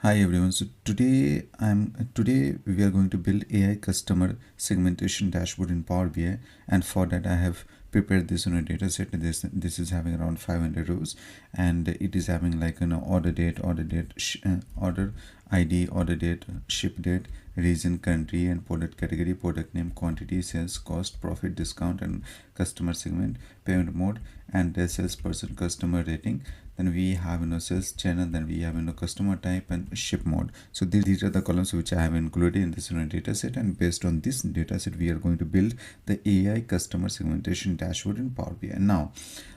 Hi everyone. So today we are going to build AI customer segmentation dashboard in Power BI, and for that I have prepared this data set. This is having around 500 rows, and it is having like order date, order ID, order date, ship date, region, country, and product category, product name, quantity, sales, cost, profit, discount, and customer segment, payment mode, and the salesperson customer rating. Then we have sales channel, then we have customer type and ship mode. So these are the columns which I have included in this data set, and based on this data set we are going to build the AI customer segmentation dashboard in Power BI. And now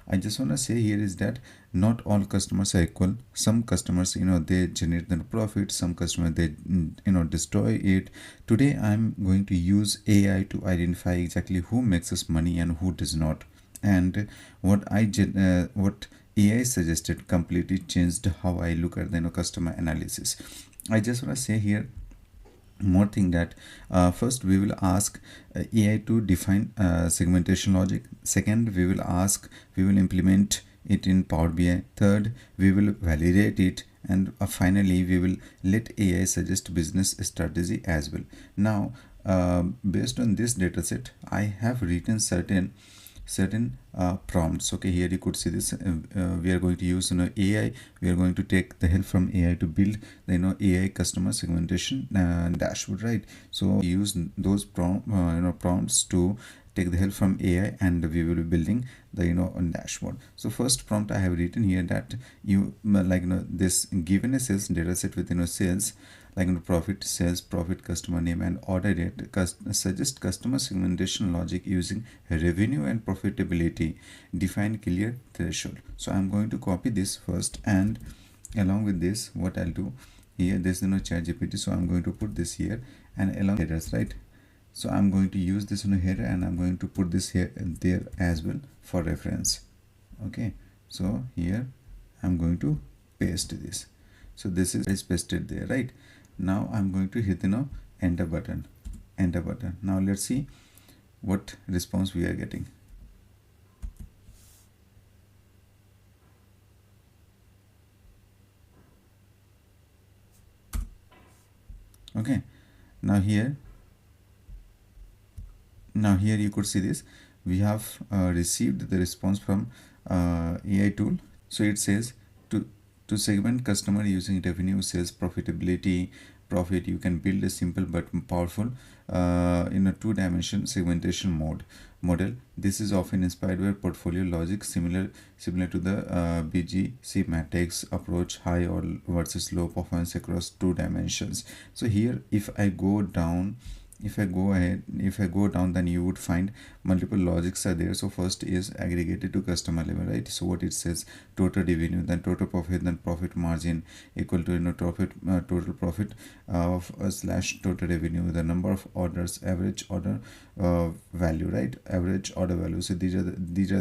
I just want to say here is that not all customers are equal. Some customers they generate the profit, some customers they destroy it. Today I'm going to use AI to identify exactly who makes us money and who does not, and what AI suggested completely changed how I look at the customer analysis. I just want to say here more thing that first we will ask AI to define segmentation logic. Second, we will implement it in Power BI. Third, we will validate it, and finally we will let AI suggest business strategy as well. Now based on this dataset I have written certain prompts. Okay, here you could see this. We are going to use AI. We are going to take the help from AI to build the AI customer segmentation dashboard, right? So use those prompts to take the help from AI, and we will be building the dashboard. So first prompt I have written here that this given a sales data set with sales profit, sales, profit, customer name, and order date, suggest customer segmentation logic using revenue and profitability, define clear threshold. So I'm going to copy this first, and along with this what I'll do here, there's chat GPT, so I'm going to put this here, and along headers, right? So I'm going to use this header, and I'm going to put this here and there as well for reference. Okay, so here I'm going to paste this. So this is pasted there, right? Now I'm going to hit enter button. Now let's see what response we are getting. Okay, now here you could see this. We have received the response from AI tool. So it says to segment customer using revenue, sales, profitability, profit, you can build a simple but powerful in a two-dimension segmentation model. This is often inspired by portfolio logic, similar to the BGC matrix approach, high or versus low performance across two dimensions. So here if I go down, if I go down, then you would find multiple logics are there. So first is aggregated to customer level, right? So what it says, total revenue, then total profit, then profit margin equal to total profit slash total revenue, the number of orders, average order value, right? Average order value. So these are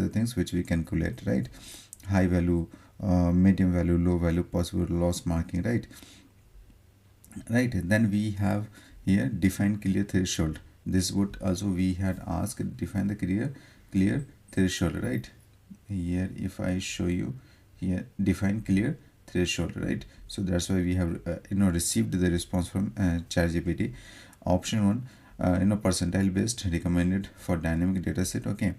the things which we calculate, right? High value, medium value, low value, possible loss marking, right? Then we have here define clear threshold. This would also we had asked, define the clear threshold, right? Here if I show you here, define clear threshold, right? So that's why we have received the response from ChatGPT. Option 1, percentile based recommended for dynamic data set. Okay,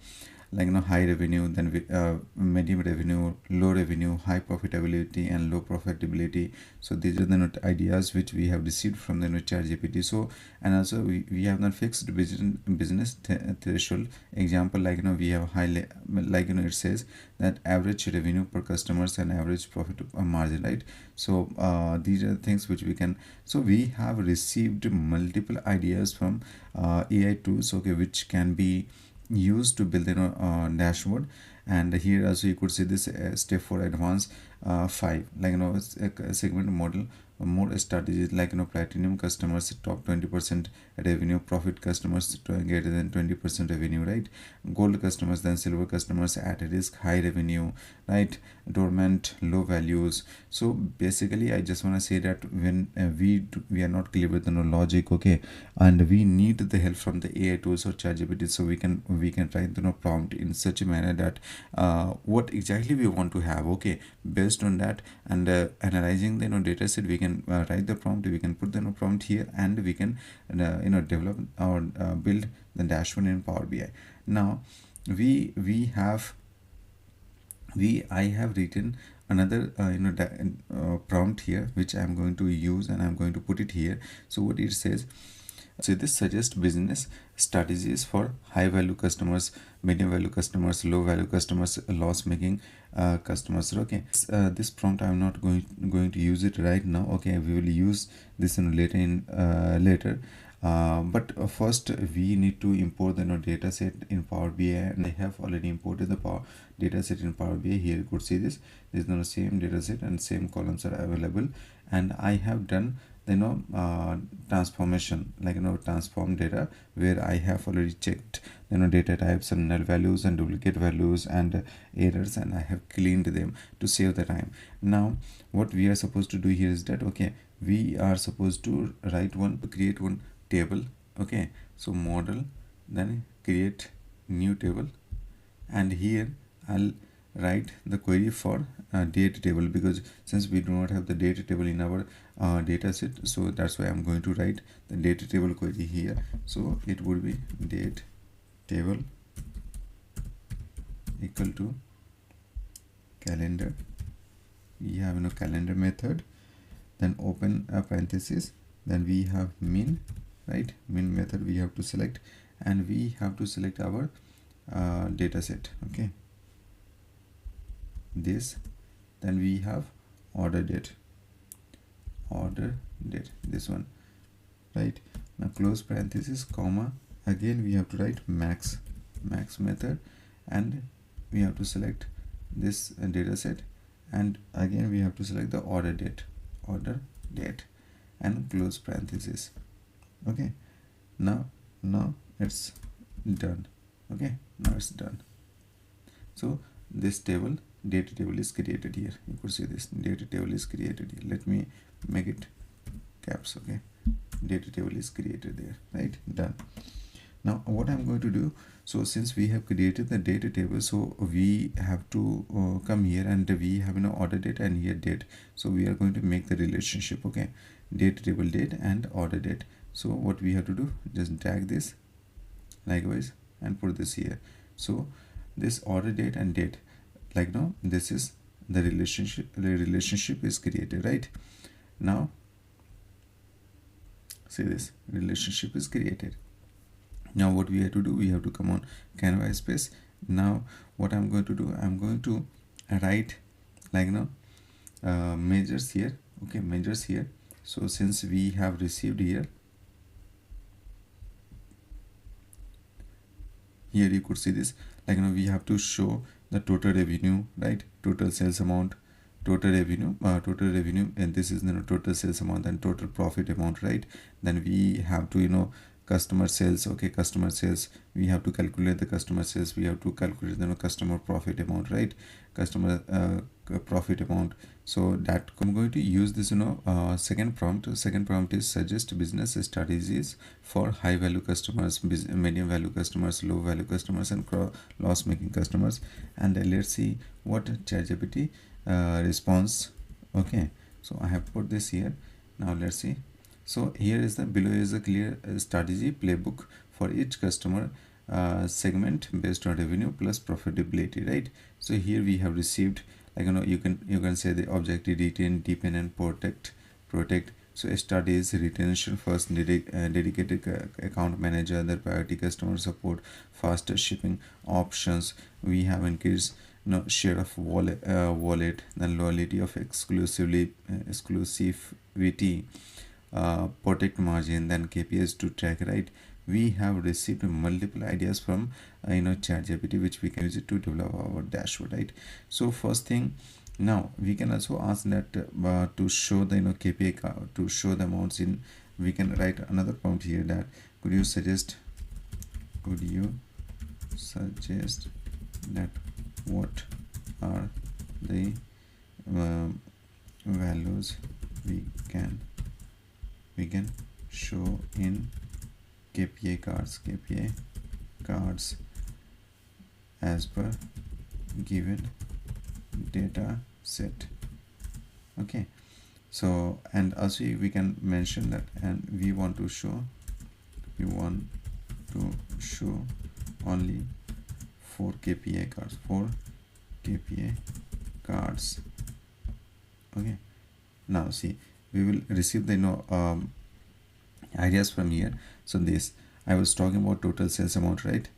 high revenue, then medium revenue, low revenue, high profitability, and low profitability. So these are the ideas which we have received from the ChatGPT. So, and also we have not fixed business threshold. Example, we have high it says that average revenue per customers and average profit margin, right? So these are the things which we can. So we have received multiple ideas from AI tools, okay, which can be used to build dashboard. And here also you could see this step for advanced 5 segment model, more strategies platinum customers top 20% revenue, profit customers greater than 20% revenue, right? Gold customers, then silver customers at risk, high revenue, right? Dormant, low values. So basically I just want to say that when we are not clear with the logic, okay, and we need the help from the AI tools or ChatGPT, so we can write the prompt in such a manner that what exactly we want to have, okay, based on that, and analyzing the data set, we can write the prompt, we can put the prompt here, and we can develop or build the dashboard in Power BI. Now we have I have written another prompt here, which I'm going to use, and I'm going to put it here. So what it says, so this suggests business strategies for high value customers, medium value customers, low value customers, loss making customers. Okay, this prompt I'm not going to use it right now. Okay, we will use this in later. But first we need to import the data set in Power BI, and I have already imported the data set in Power BI. Here you could see this is the same data set and same columns are available, and I have done transformation, like transform data, where I have already checked data types and null values and duplicate values and errors, and I have cleaned them to save the time. Now what we are supposed to do here is that, okay, we are supposed to create one table. Okay, so model, then create new table, and here I'll write the query for date table, because since we do not have the data table in our data set, so that's why I'm going to write the data table query here. So it would be date table equal to calendar. We have calendar method, then open a parenthesis, then we have min, right? Min method we have to select, and we have to select our data set. Okay, this, then we have order date, this one, right? Now close parenthesis, comma, again we have to write max method, and we have to select this data set, and again we have to select the order date, and close parenthesis. Okay, now it's done. Okay, now it's done. So this table, data table, is created here. You could see this data table is created here. Let me make it caps. Okay, data table is created there, right? Done. Now what I'm going to do, so since we have created the data table, so we have to come here, and we have order date and here date. So we are going to make the relationship. Okay, data table date and order date. So what we have to do, just drag this likewise and put this here. So this order date and date, like now this is the relationship. The relationship is created, right? Now see, this relationship is created. Now what we have to do, we have to come on Canva space. Now what I'm going to do, I'm going to write like measures here. Okay, measures here. So since we have received here you could see this, like we have to show the total revenue, right? Total sales amount, total revenue, and this is total sales amount and total profit amount, right? Then we have to customer sales. Okay, customer sales, we have to calculate the customer sales, we have to calculate the customer profit amount, right? Customer profit amount. So that I'm going to use this second prompt is suggest business strategies for high value customers, medium value customers, low value customers, and loss making customers. And let's see what ChatGPT response. Okay, so I have put this here. Now let's see. So here is below is a clear strategy playbook for each customer segment based on revenue plus profitability, right? So here we have received, like you can say the objective: retain, deepen, and protect. So studies retention first, dedicated account manager, the priority customer support, faster shipping options. We have increased share of wallet, then loyalty of exclusivity, protect margin, then KPIs to track, right? We have received multiple ideas from ChatGPT, which we can use it to develop our dashboard, right? So first thing, now we can also ask that to show the KPI, to show the amounts in. We can write another prompt here that could you suggest that what are the values we can show in KPI cards as per given data set. Okay, So, and also we can mention that, and we want to show only 4 KPI cards, 4 KPI cards. Okay, now see, we will receive the ideas from here. So this, I was talking about total sales amount, right?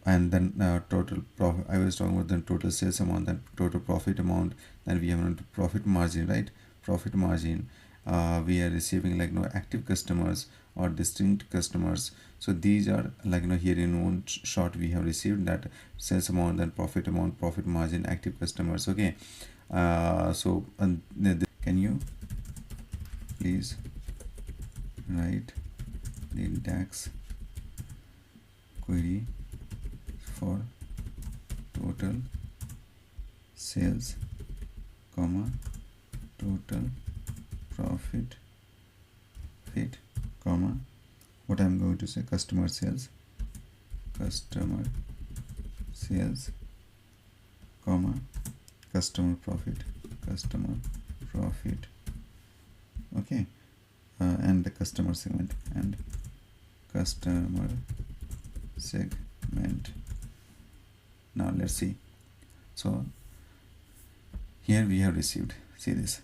And then total profit, I was talking about the total sales amount, then total profit amount, then we have profit margin, right? Profit margin. We are receiving like active customers or distinct customers. So these are like here in one shot we have received that sales amount, then profit amount, profit margin, active customers. Okay, so can you please write the DAX query for total sales, comma, total profit, comma, what I'm going to say, customer sales, comma, customer profit, okay, and the customer segment, and customer segment. Now let's see. So here we have received, see this,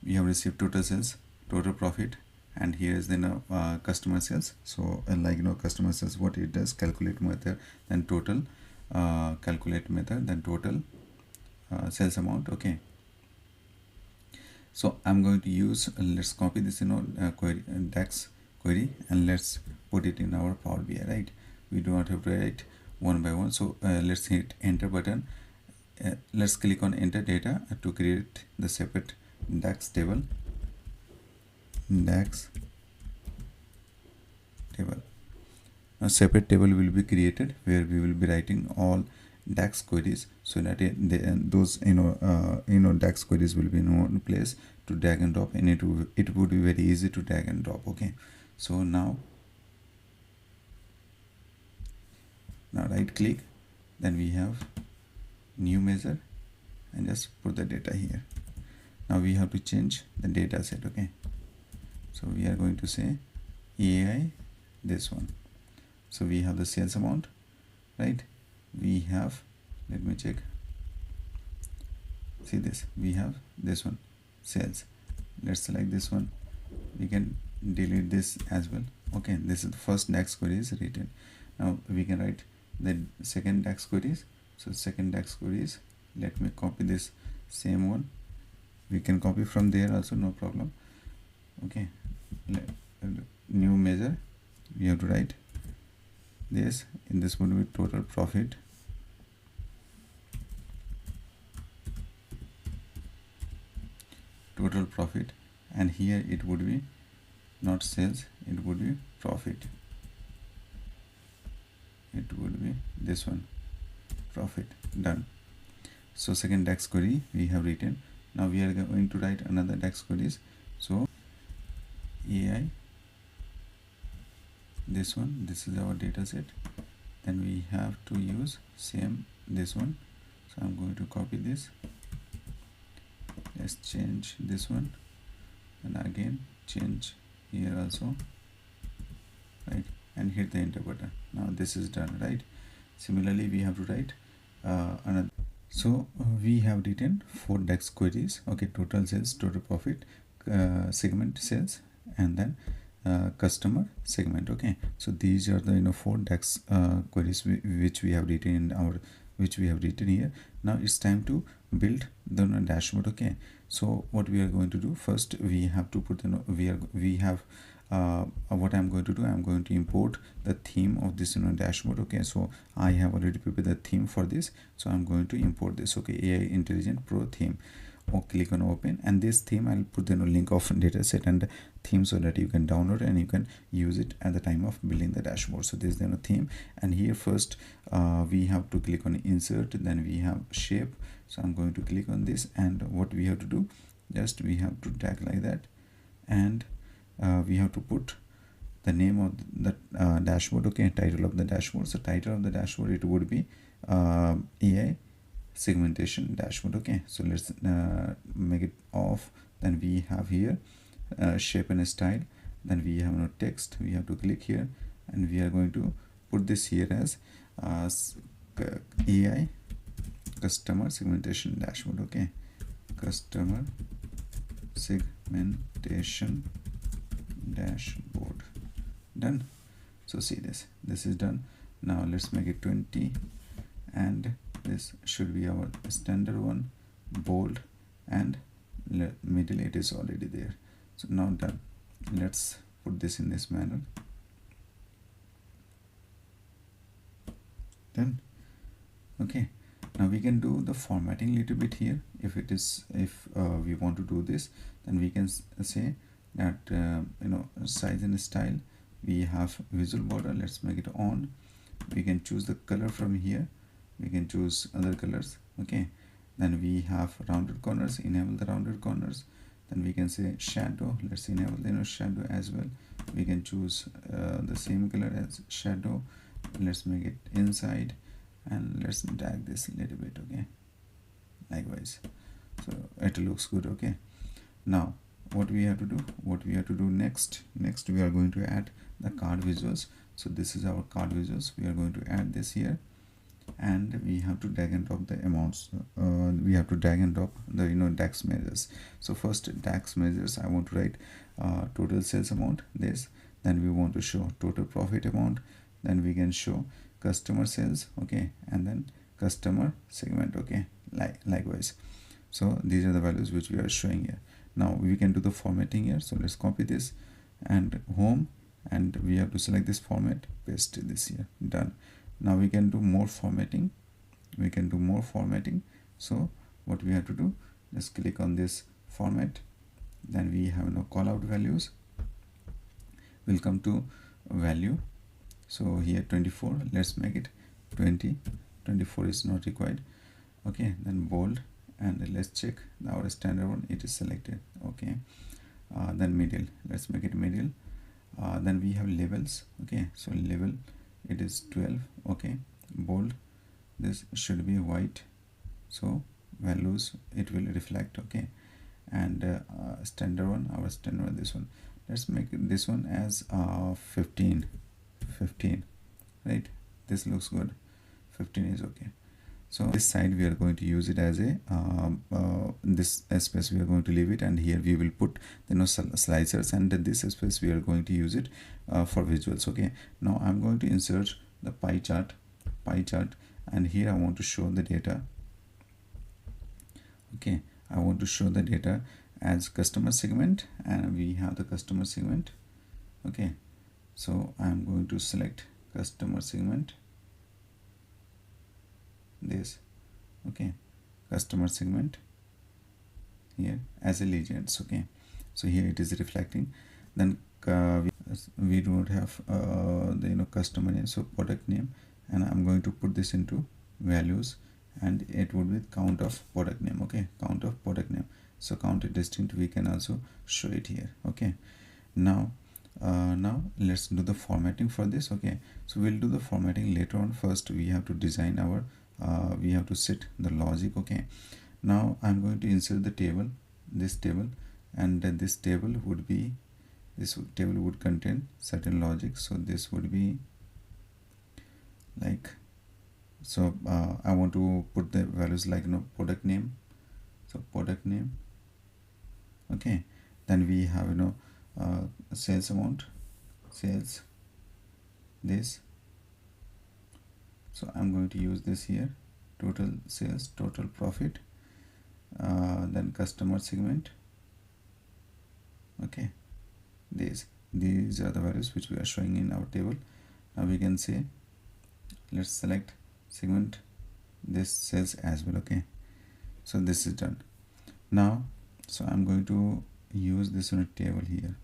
we have received total sales, total profit, and here is the customer sales. So like customer sales, what it does, calculate method, then total, calculate method, then total sales amount. Okay, so I'm going to use, let's copy this query, DAX query, and let's put it in our Power BI, right? We do not have to write one by one. So let's hit enter button. Let's click on enter data to create the separate DAX table. A separate table will be created where we will be writing all DAX queries, so that those DAX queries will be in one place to drag and drop, and it would be very easy to drag and drop. Okay, so now right click, then we have new measure, and just put the data here. Now we have to change the data set. Okay, so we are going to say AI this one. So we have the sales amount, right? We have, let me check, see this, we have this one, sales. Let's select this one, we can delete this as well. Okay, this is the first DAX query is written. Now we can write the second DAX queries. So second DAX queries, let me copy this same one, we can copy from there also, no problem. Okay, new measure, we have to write this, in this would be total profit, and here it would be not sales, it would be profit, it would be this one, profit. Done. So second DAX query we have written. Now we are going to write another DAX queries. So AI this one, this is our data set, then we have to use same this one. So I'm going to copy this, let's change this one, and again change here also, right, and hit the enter button. Now this is done, right? Similarly we have to write another. So we have written 4 DAX queries. Okay, total sales, total profit, segment sales, and then customer segment. Okay, so these are the 4 DAX queries which we have written in our, which we have written here. Now it's time to build the dashboard. Okay, so what we are going to do, first we have to put we have what I'm going to do, I'm going to import the theme of this dashboard. Okay, so I have already prepared the theme for this, so I'm going to import this. Okay, AI Intelligent Pro theme. Or click on open, and this theme I'll put the link of dataset and theme so that you can download and you can use it at the time of building the dashboard. So this is the theme, and here first we have to click on insert, then we have shape. So I'm going to click on this, and what we have to do, just we have to drag like that, and we have to put the name of the dashboard. Okay, title of the dashboard. So title of the dashboard, it would be AI segmentation dashboard. Okay, so let's make it off Then we have here shape and style. Then we have no text. We have to click here, and we are going to put this here as AI Customer Segmentation Dashboard. Okay, Customer Segmentation Dashboard. Done. So see this is done. Now let's make it 20, and this should be our standard one, bold, and middle it is already there. So now done. Let's put this in this manner. Done. Okay, now we can do the formatting a little bit here. If we want to do this, then we can say that size and style, we have visual border. Let's make it on. We can choose the color from here. We can choose other colors. Okay, then we have rounded corners. Enable the rounded corners. Then we can say shadow. Let's enable the shadow as well. We can choose the same color as shadow. Let's make it inside, and let's drag this a little bit. Okay, likewise, so it looks good. Okay, now what we have to do next we are going to add the card visuals. So this is our card visuals. We are going to add this here, and we have to drag and drop the amounts. We have to drag and drop the DAX measures. So first DAX measures, I want to write total sales amount, this. Then we want to show total profit amount. Then we can show customer sales. Okay, and then customer segment. Okay, likewise. So these are the values which we are showing here. Now we can do the formatting here. So let's copy this and home, and we have to select this format, paste this here. Done. Now we can do more formatting. So what we have to do, just click on this format. Then we have call out values. We'll come to value. So here 24, let's make it 20. 24 is not required. Okay, then bold, and let's check our standard one, it is selected. Okay, then middle, let's make it middle. Then we have labels. Okay, so label, it is 12. Okay, bold, this should be white, so values it will reflect. Okay, and standard one, our standard one, this one, let's make this one as 15, right? This looks good. 15 is okay. So this side we are going to use it as a this space we are going to leave it, and here we will put slicers, and this space we are going to use it for visuals. Okay, now I'm going to insert the pie chart, and here I want to show the data. Okay, I want to show the data as customer segment, and we have the customer segment. Okay, so I'm going to select customer segment, this. Okay, customer segment here as a legends. Okay, so here it is reflecting. Then we don't have the customer name, so product name, and I'm going to put this into values, and it would be count of product name. Okay, count of product name. So count it distinct, we can also show it here. Okay, now let's do the formatting for this. Okay, so we'll do the formatting later on. First we have to design our we have to set the logic. Okay, now I'm going to insert the table, this table, and this table would be, this table would contain certain logic. So this would be like, so I want to put the values like product name, so product name. Okay, then we have sales amount, sales, this. So I'm going to use this here, total sales, total profit, then customer segment. Okay, these are the values which we are showing in our table. Now we can say, let's select segment, this sales as well. Okay, so this is done. Now, so I'm going to use this on a table here.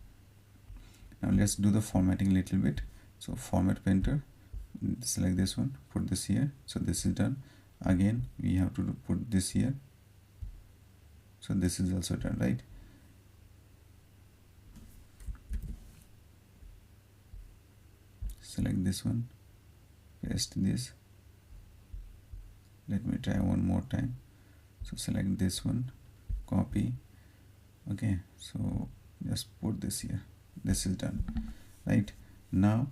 Now let's do the formatting a little bit. So format painter, select this one, put this here. So this is done. Again we have to put this here, so this is also done, right? Select this one, paste this. Let me try one more time. So select this one, copy, Okay, so just put this here. This is done, right? Now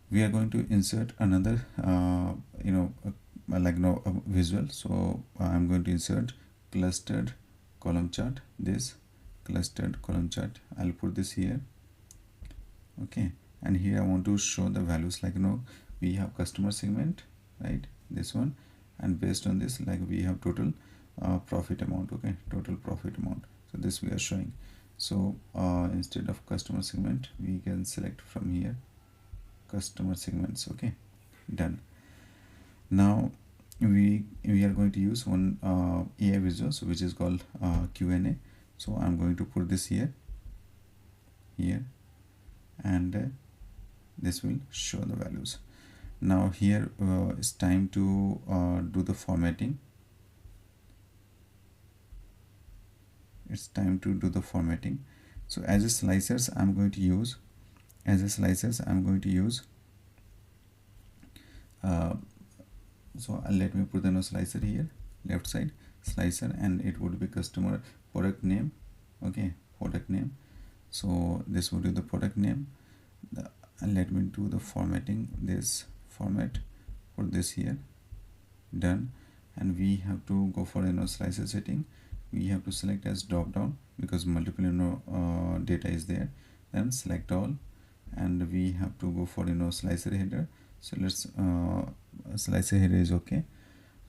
we are going to insert another visual. So I'm going to insert clustered column chart. This clustered column chart, I'll put this here. Okay, and here I want to show the values, like we have customer segment, right, this one, and based on this, like we have total profit amount. Okay, total profit amount. So this we are showing. So instead of customer segment, we can select from here customer segments. Okay, done. Now we are going to use one AI visual, so which is called Q&A. So I'm going to put this here, and this will show the values. Now here it's time to do the formatting. It's time to do the formatting. So as a slicers, I'm going to use so let me put the slicer here, left side slicer, and it would be customer product name. Okay, product name. So this would be the product name. And let me do the formatting. This format for this here, done. And we have to go for slicer setting. We have to select as drop down because multiple data is there. Then select all, and we have to go for slicer header. So let's slicer header is okay,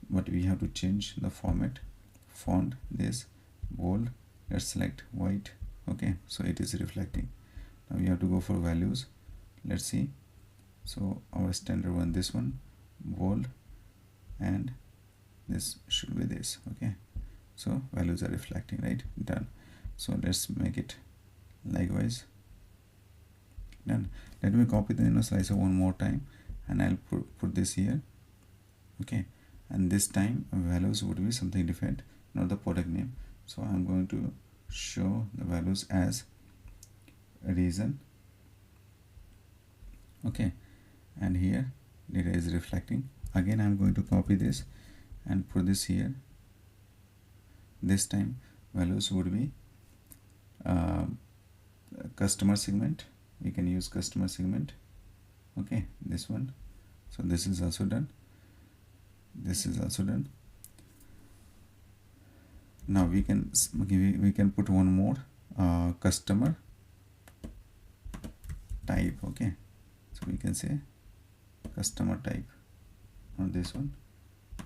but we have to change the format. Font this bold. Let's select white. Okay, so it is reflecting. Now we have to go for values. Let's see. So our standard one, this one, bold, and this should be this. Okay, so values are reflecting, right? Done. So let's make it likewise. Done. Let me copy the slicer one more time, and I'll put this here. Okay, and this time values would be something different, not the product name. So I'm going to show the values as reason. Okay, and here data is reflecting. Again I'm going to copy this and put this here. This time values would be customer segment. We can use customer segment. Okay, this one. So this is also done. This is also done. Now we can put one more customer type. Okay, so we can say customer type on this one,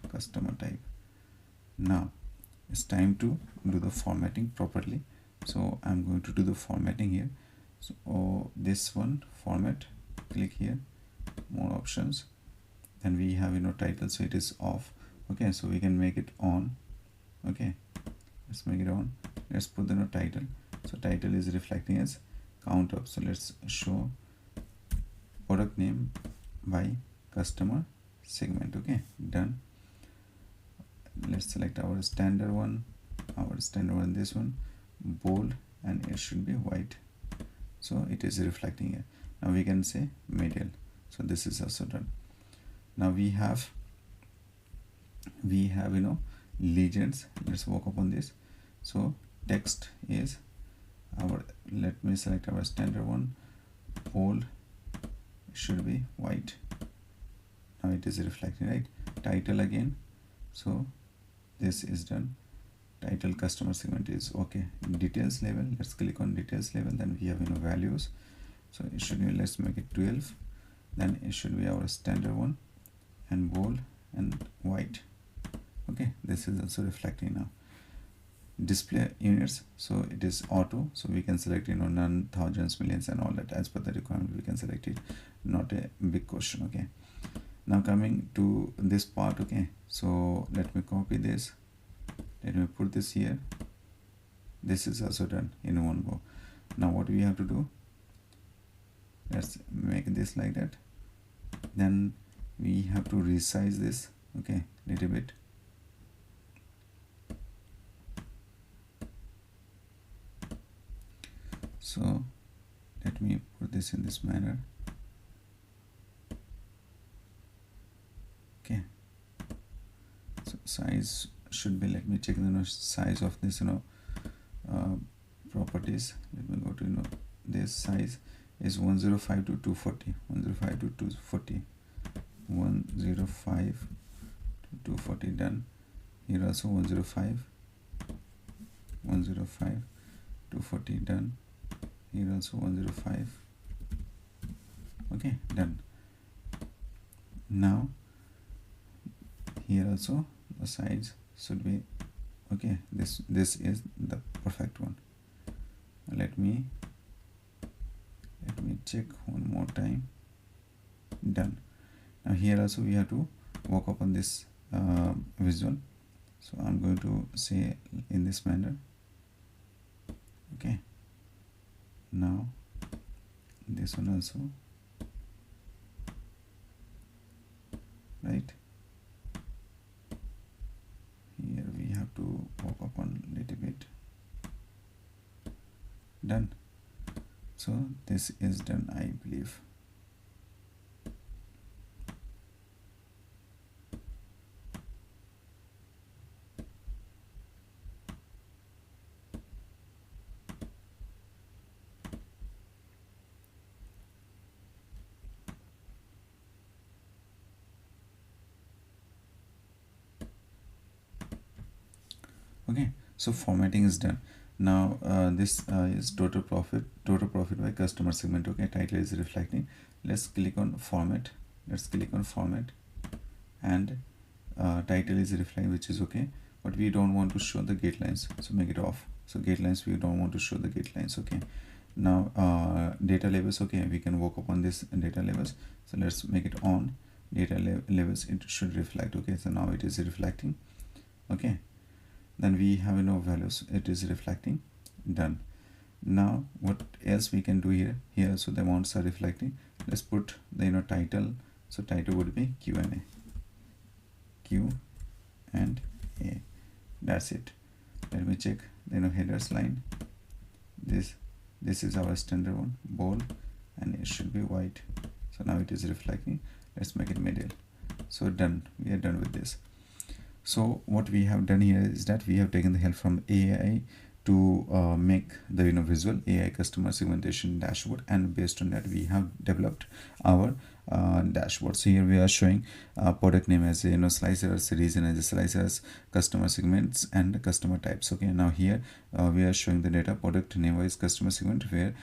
customer type. Now it's time to do the formatting properly. So I'm going to do the formatting here. So this one, format, click here, more options, and we have title, so it is off. Okay, so we can make it on. Okay, let's make it on. Let's put the title. So title is reflecting as count up. So let's show product name by customer segment. Okay, done. Let's select our standard one, this one, bold, and it should be white. So it is reflecting here. Now we can say middle. So this is also done. Now we have legends. Let's work upon this. So text is our, let me select our standard one, bold, should be white. Now it is reflecting, right? Title again. So this is done. Title customer segment is okay. Details level, let's click on details level. Then we have values. So it should be, let's make it 12. Then it should be our standard one, and bold and white. Okay, this is also reflecting now. Display units, so it is auto, so we can select none, thousands, millions, and all that. As per the requirement we can select it, not a big question. Okay, now coming to this part. Okay, so let me copy this, let me put this here. This is also done in one go. Now what we have to do, let's make this like that. Then we have to resize this, okay, little bit. So let me put this in this manner. Okay, so size should be, let me check the size of this uh, properties. Let me go to this size is 105 to 240, 105 to 240, 105 to 240. Done. Here also 105, 105, 240. Done. Here also 105. Okay, done. Now here also the size should be okay. This is the perfect one. Let me check one more time. Done. Now here also we have to work upon this visual, so I'm going to say in this manner. Okay, now this one also, right? Here we have to work upon a little bit. Done. So this is done, I believe. Okay, so formatting is done. Now this is total profit by customer segment. Okay, title is reflecting. Let's click on format. And title is reflecting, which is okay, but we don't want to show the gate lines, so make it off. So gate lines, we don't want to show the gate lines. Okay, now data labels. Okay, we can work upon this data labels, so let's make it on. Data labels, it should reflect. Okay, so now it is reflecting. Okay, then we have values, it is reflecting. Done. Now what else we can do here so the amounts are reflecting. Let's put the title. So title would be Q&A. That's it. Let me check headers line. This is our standard one, bold, and it should be white. So now it is reflecting. Let's make it middle. So done, we are done with this. So what we have done here is that we have taken the help from AI to make the visual AI customer segmentation dashboard, and based on that we have developed our dashboard. So here we are showing product name as slicers, region as slicers, customer segments, and customer types. Okay, now here we are showing the data product name wise customer segment, where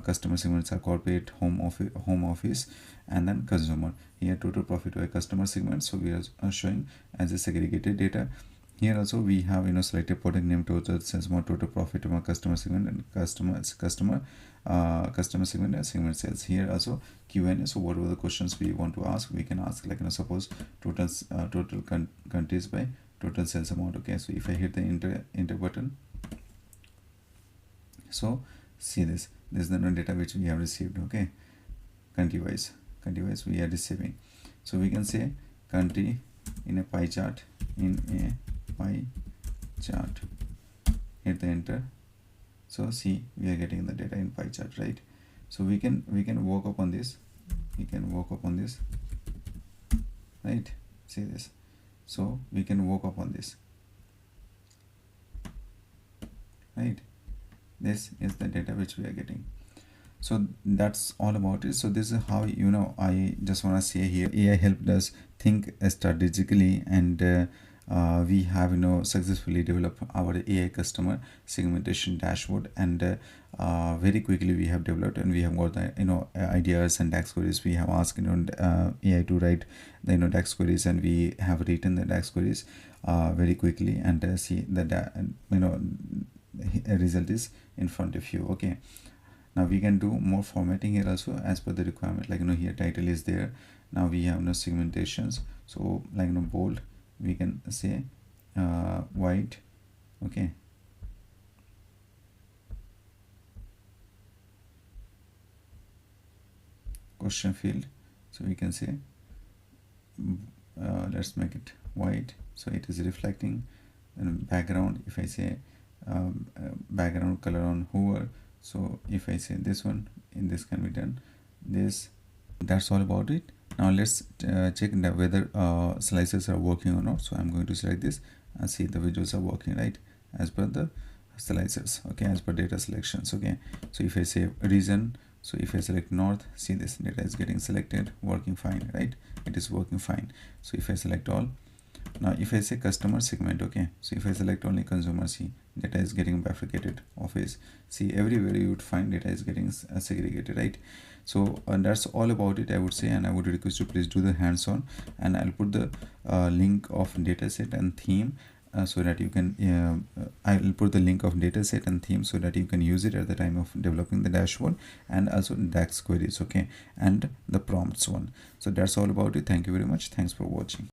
customer segments are corporate, home office, and then consumer. Here total profit by customer segment, so we are showing as a segregated data. Here also we have selected product name, total sales amount, total profit among customer segment, and customer segment and segment sales. Here also Q&A. So whatever the questions we want to ask, we can ask, like suppose total countries by total sales amount. Okay, so if I hit the enter button, so see this is the data which we have received. Okay, country wise we are receiving. So we can say country in a pie chart, hit the enter. So see, we are getting the data in pie chart, right? So we can work upon this, right? See this. So we can work upon this, right? This is the data which we are getting. So that's all about it. So this is how I just want to say here, AI helped us think strategically, and we have successfully developed our AI customer segmentation dashboard, and very quickly we have developed, and we have got the ideas and DAX queries. We have asked AI to write the DAX queries, and we have written the DAX queries very quickly, and see that result is in front of you. Okay, now we can do more formatting here also as per the requirement. Like here title is there. Now we have segmentations. So like bold, we can say white. Okay, question field, so we can say let's make it white, so it is reflecting. And background, if I say background color on Hoover, so if I say this one, in this can be done this. That's all about it. Now let's check whether slices are working or not. So I'm going to select this and see the visuals are working right as per the slicers, okay, as per data selections. Okay, so if I say region, so if I select north, see this data is getting selected, working fine, right? It is working fine. So if I select all, now if I say customer segment, okay, so if I select only consumer, see data is getting bifurcated. Office, see everywhere you would find data is getting segregated, right? So that's all about it, I would say, and I would request you please do the hands-on, and I'll put the link of dataset and theme, so that you can I'll put the link of dataset and theme so that you can use it at the time of developing the dashboard, and also DAX queries, okay, and the prompts one. So that's all about it. Thank you very much. Thanks for watching.